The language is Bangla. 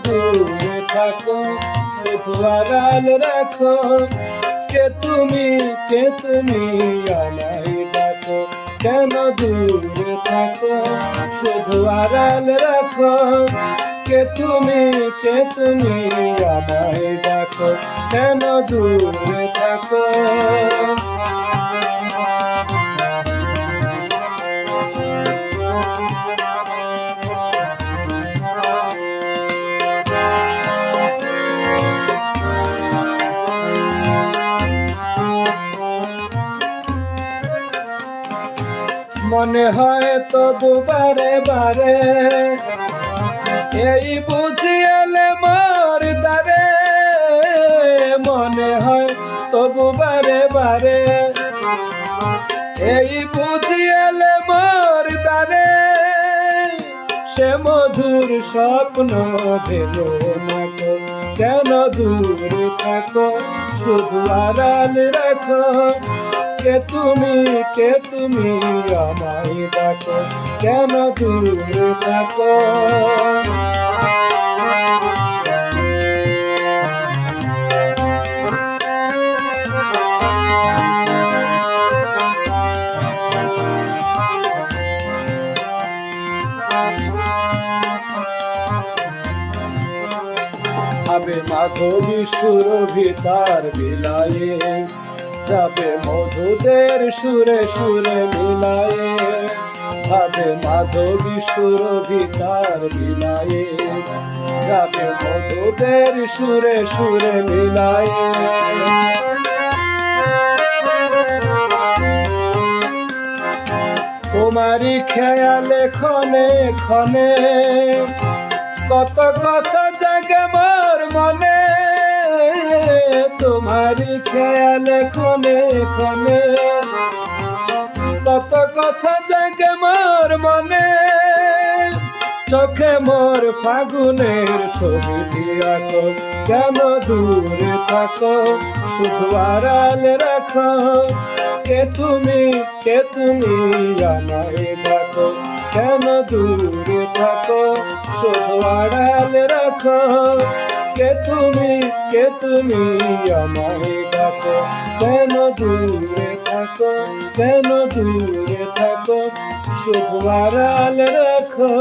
দূরে থাকো শুধু আড়াল রাখো কে তুমি আমায় ডাকো কেন দূরে থাকো শুধু আড়াল রাখো কে তুমি আমায় ডাকো কেন দূরে থাকো মনে হয় তবু বারে বারে এই বুঝি এলে মোর দ্বারে মনে হয় তবু বারে বারে এই বুঝি এলে মোর দ্বারে সে মধুর স্বপ্ন দিল না গো কেন দূরে থাকো শুধু আড়াল রাখো কে তুমি আমায় ডাকো কেন দূরে থাকো ভাবে মাধবী সুরভি তার বিলায়ে যাবে মধুদের সুরে সুরে মিলায়ে ভাবে মাধবী সুরভি তার বিলায়ে যাবে মধুদের সুরে সুরে মিলায়ে তোমারি খেয়ালে ক্ষণে ক্ষণে কত কথা জাগে মোর মনে তোমারি খেয়ালে ক্ষণে ক্ষণে কত কথা জাগে মোর মনে চোখে মোর ফাগুনের ছবি আঁকো কেন দূরে থাকো শুধু আড়াল রাখো কে তুমি আমায় ডাকো কেন দূরে থাকো শুধু আড়াল রাখো কে তুমি আমায় ডাকো কেন দূরে থাকো শুধু আড়াল রাখো